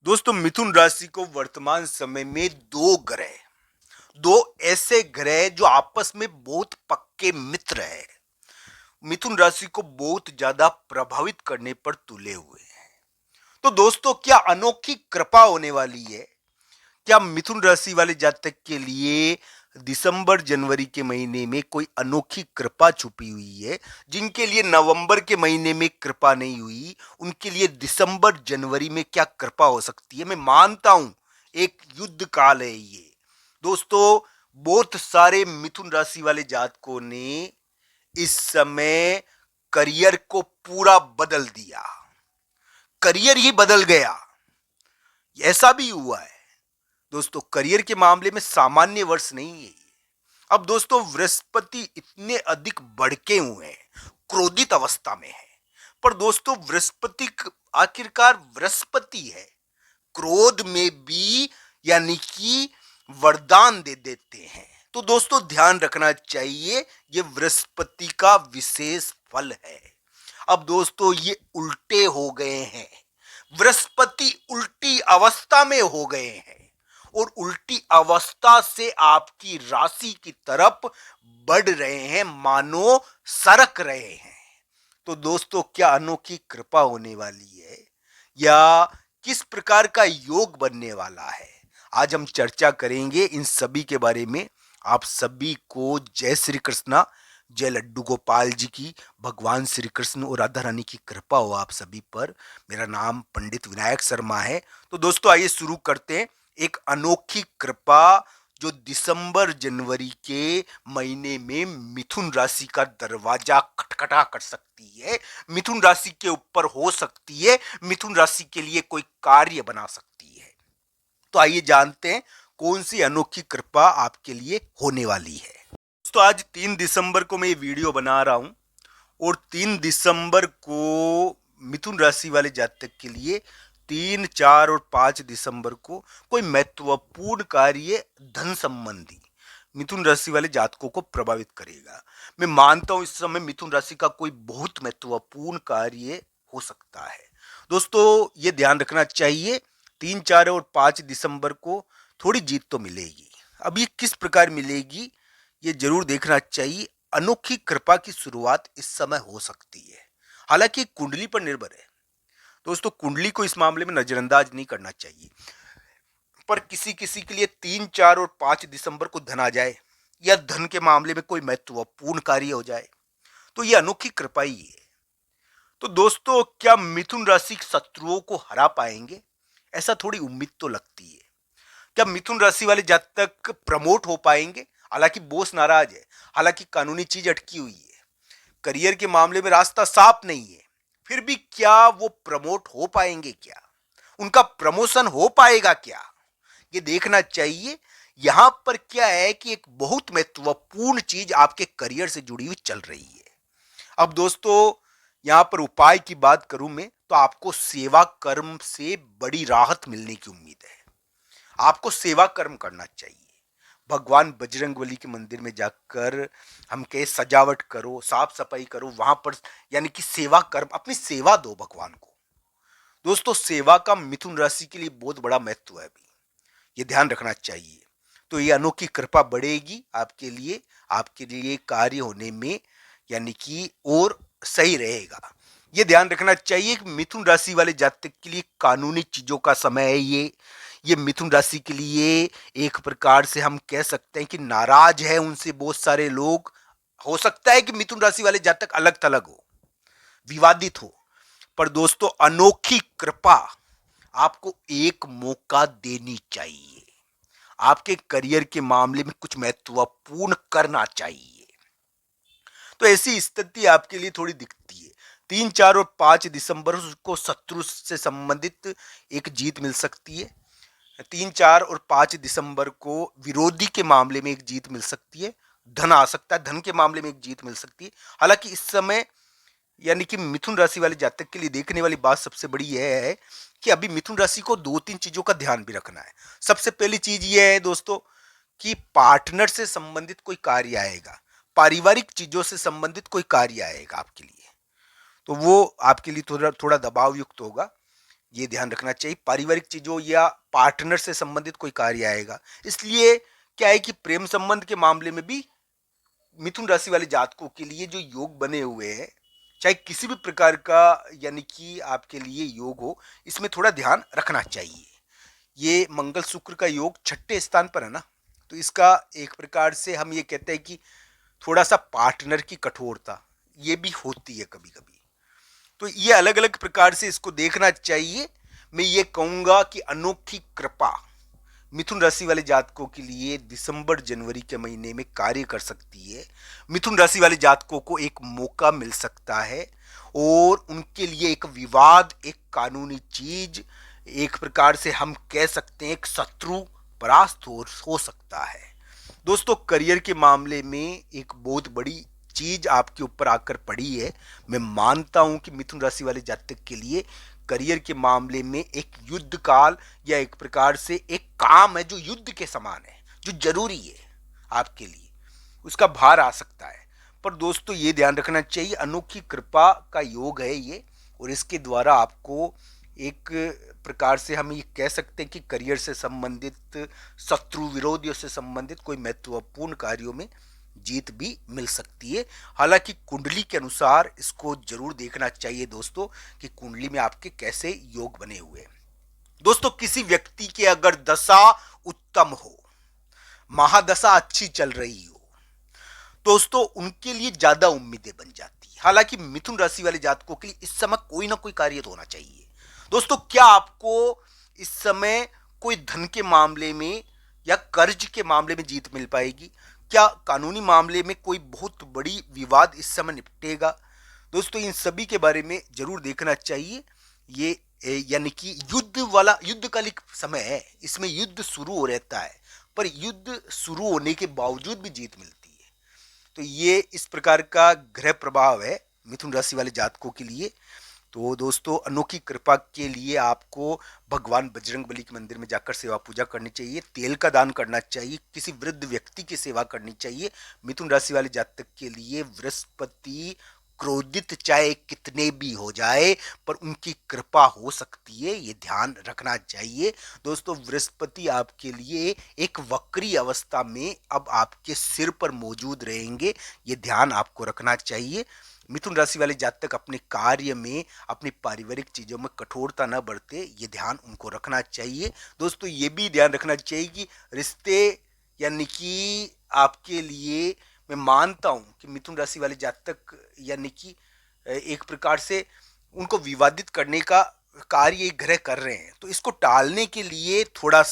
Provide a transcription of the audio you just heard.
दोस्तों मिथुन राशि को वर्तमान समय में दो ऐसे ग्रह जो आपस में बहुत पक्के मित्र हैं, मिथुन राशि को बहुत ज्यादा प्रभावित करने पर तुले हुए हैं। तो दोस्तों क्या अनोखी कृपा होने वाली है? क्या मिथुन राशि वाले जातक के लिए दिसंबर जनवरी के महीने में कोई अनोखी कृपा छुपी हुई है? जिनके लिए नवंबर के महीने में कृपा नहीं हुई, उनके लिए दिसंबर जनवरी में क्या कृपा हो सकती है? मैं मानता हूं एक युद्ध काल है ये। दोस्तों बहुत सारे मिथुन राशि वाले जातकों ने इस समय करियर को पूरा बदल दिया, करियर ही बदल गया। ऐसा भी हुआ है दोस्तों, करियर के मामले में सामान्य वर्ष नहीं है ये। अब दोस्तों बृहस्पति इतने अधिक भड़के हुए हैं, क्रोधित अवस्था में है। पर दोस्तों बृहस्पति आखिरकार बृहस्पति है, क्रोध में भी यानी कि वरदान दे देते हैं। तो दोस्तों ध्यान रखना चाहिए, ये बृहस्पति का विशेष फल है। अब दोस्तों ये उल्टे हो गए हैं, बृहस्पति उल्टी अवस्था में हो गए हैं और उल्टी अवस्था से आपकी राशि की तरफ बढ़ रहे हैं, मानो सरक रहे हैं। तो दोस्तों क्या अनोखी कृपा होने वाली है या किस प्रकार का योग बनने वाला है, आज हम चर्चा करेंगे इन सभी के बारे में। आप सभी को जय श्री कृष्णा, जय लड्डू गोपाल जी की, भगवान श्री कृष्ण और राधा रानी की कृपा हो आप सभी पर। मेरा नाम पंडित विनायक शर्मा है। तो दोस्तों आइए शुरू करते हैं। एक अनोखी कृपा जो दिसंबर जनवरी के महीने में मिथुन राशि का दरवाजा खटखटा कर सकती है, मिथुन राशि के ऊपर हो सकती है, मिथुन राशि के लिए कोई कार्य बना सकती है। तो आइए जानते हैं कौन सी अनोखी कृपा आपके लिए होने वाली है। तो आज 3 दिसंबर को मैं ये वीडियो बना रहा हूं और 3 दिसंबर को मिथुन राशि वाले जातक के लिए 3, 4 और 5 दिसंबर को कोई महत्वपूर्ण कार्य धन संबंधी मिथुन राशि वाले जातकों को प्रभावित करेगा। मैं मानता हूं इस समय मिथुन राशि का कोई बहुत महत्वपूर्ण कार्य हो सकता है। दोस्तों ये ध्यान रखना चाहिए, 3, 4 और 5 दिसंबर को थोड़ी जीत तो मिलेगी। अब ये किस प्रकार मिलेगी ये जरूर देखना चाहिए। अनोखी कृपा की शुरुआत इस समय हो सकती है, हालांकि कुंडली पर निर्भर है। दोस्तों कुंडली को इस मामले में नजरअंदाज नहीं करना चाहिए, पर किसी किसी के लिए 3, 4 और 5 दिसंबर को धन आ जाए या धन के मामले में कोई महत्वपूर्ण कार्य हो जाए तो यह अनोखी कृपा ही है। तो दोस्तों क्या मिथुन राशि शत्रुओं को हरा पाएंगे? ऐसा थोड़ी उम्मीद तो लगती है। क्या मिथुन राशि वाले जातक प्रमोट हो पाएंगे? हालांकि बॉस नाराज है, हालांकि कानूनी चीज अटकी हुई है, करियर के मामले में रास्ता साफ नहीं है, फिर भी क्या वो प्रमोट हो पाएंगे? क्या उनका प्रमोशन हो पाएगा? क्या ये देखना चाहिए। यहां पर क्या है कि एक बहुत महत्वपूर्ण चीज आपके करियर से जुड़ी हुई चल रही है। अब दोस्तों यहां पर उपाय की बात करूं मैं तो आपको सेवा कर्म से बड़ी राहत मिलने की उम्मीद है। आपको सेवा कर्म करना चाहिए। भगवान बजरंगबली के मंदिर में जाकर हम कहे सजावट करो, साफ सफाई करो, वहां पर यानी कि सेवा कर्म, अपनी सेवा दो भगवान को। दोस्तों सेवा का मिथुन राशि के लिए बहुत बड़ा महत्व है भी, ये ध्यान रखना चाहिए। तो ये अनोखी कृपा बढ़ेगी आपके लिए कार्य होने में, यानी कि और सही रहेगा। ये ध्यान रखना चाहिए कि मिथुन राशि वाले जातक के लिए कानूनी चीजों का समय है ये मिथुन राशि के लिए एक प्रकार से हम कह सकते हैं कि नाराज है उनसे बहुत सारे लोग। हो सकता है कि मिथुन राशि वाले जातक अलग थलग हो, विवादित हो, पर दोस्तों अनोखी कृपा आपको एक मौका देनी चाहिए। आपके करियर के मामले में कुछ महत्वपूर्ण करना चाहिए। तो ऐसी स्थिति आपके लिए थोड़ी दिखती है। 3, 4 और 5 दिसंबर को शत्रु से संबंधित एक जीत मिल सकती है। 3, 4 और 5 दिसंबर को विरोधी के मामले में एक जीत मिल सकती है। धन आ सकता है, धन के मामले में एक जीत मिल सकती है। हालांकि इस समय यानी कि मिथुन राशि वाले जातक के लिए देखने वाली बात सबसे बड़ी यह है कि अभी मिथुन राशि को 2-3 चीजों का ध्यान भी रखना है। सबसे पहली चीज यह है दोस्तों कि पार्टनर से संबंधित कोई कार्य आएगा, पारिवारिक चीजों से संबंधित कोई कार्य आएगा आपके लिए, तो वो आपके लिए थोड़ा थोड़ा दबाव युक्त होगा। ये ध्यान रखना चाहिए। पारिवारिक चीजों या पार्टनर से संबंधित कोई कार्य आएगा। इसलिए क्या है कि प्रेम संबंध के मामले में भी मिथुन राशि वाले जातकों के लिए जो योग बने हुए हैं, चाहे किसी भी प्रकार का यानी कि आपके लिए योग हो, इसमें थोड़ा ध्यान रखना चाहिए। ये मंगल शुक्र का योग छठे स्थान पर है ना, तो इसका एक प्रकार से हम ये कहते हैं कि थोड़ा सा पार्टनर की कठोरता ये भी होती है कभी कभी। तो ये अलग अलग प्रकार से इसको देखना चाहिए। मैं ये कहूंगा कि अनोखी कृपा मिथुन राशि वाले जातकों के लिए दिसंबर जनवरी के महीने में कार्य कर सकती है। मिथुन राशि वाले जातकों को एक मौका मिल सकता है और उनके लिए एक विवाद, एक कानूनी चीज, एक प्रकार से हम कह सकते हैं एक शत्रु परास्त हो सकता है। दोस्तों, करियर के मामले में एक बहुत बड़ी चीज आपके ऊपर आकर पड़ी है। मैं मानता हूं कि मिथुन राशि वाले जातक के लिए करियर के मामले में एक युद्ध काल या एक प्रकार से एक काम है जो युद्ध के समान है, जो जरूरी है आपके लिए, उसका भार आ सकता है। पर दोस्तों, ये ध्यान रखना चाहिए अनोखी कृपा का योग है ये, और इसके द्वारा आपको एक प्रकार से हम ये कह सकते हैं कि करियर से संबंधित, शत्रु विरोधियों से संबंधित कोई महत्वपूर्ण कार्यों में जीत भी मिल सकती है। हालांकि कुंडली के अनुसार इसको जरूर देखना चाहिए दोस्तों कि कुंडली में आपके कैसे योग बने हुए हैं। दोस्तों, किसी व्यक्ति के अगर दशा उत्तम हो, महादशा अच्छी चल रही हो, दोस्तों उनके लिए ज्यादा उम्मीदें बन जाती है। हालांकि मिथुन राशि वाले जातकों के लिए इस समय कोई ना कोई कार्य तो होना चाहिए। दोस्तों, क्या आपको इस समय कोई धन के मामले में या कर्ज के मामले में जीत मिल पाएगी? क्या कानूनी मामले में कोई बहुत बड़ी विवाद इस समय निपटेगा? दोस्तों, इन सभी के बारे में जरूर देखना चाहिए। ये यानी कि युद्धकालिक समय है, इसमें युद्ध शुरू हो रहता है, पर युद्ध शुरू होने के बावजूद भी जीत मिलती है। तो ये इस प्रकार का ग्रह प्रभाव है मिथुन राशि वाले जातकों के लिए। तो दोस्तों, अनोखी कृपा के लिए आपको भगवान बजरंगबली के मंदिर में जाकर सेवा पूजा करनी चाहिए, तेल का दान करना चाहिए, किसी वृद्ध व्यक्ति की सेवा करनी चाहिए। मिथुन राशि वाले जातक के लिए बृहस्पति क्रोधित चाहे कितने भी हो जाए, पर उनकी कृपा हो सकती है, ये ध्यान रखना चाहिए। दोस्तों, बृहस्पति आपके लिए एक वक्री अवस्था में अब आपके सिर पर मौजूद रहेंगे, ये ध्यान आपको रखना चाहिए। मिथुन राशि वाले जातक अपने कार्य में, अपनी पारिवारिक चीजों में कठोरता न बरते, ये ध्यान उनको रखना चाहिए। दोस्तों, ये भी ध्यान रखना चाहिए कि रिश्ते यानी कि आपके लिए मैं मानता हूं कि मिथुन राशि वाले जातक यानी कि एक प्रकार से उनको विवादित करने का कार्य ग्रह कर रहे हैं, तो इसको टालने के लिए थोड़ा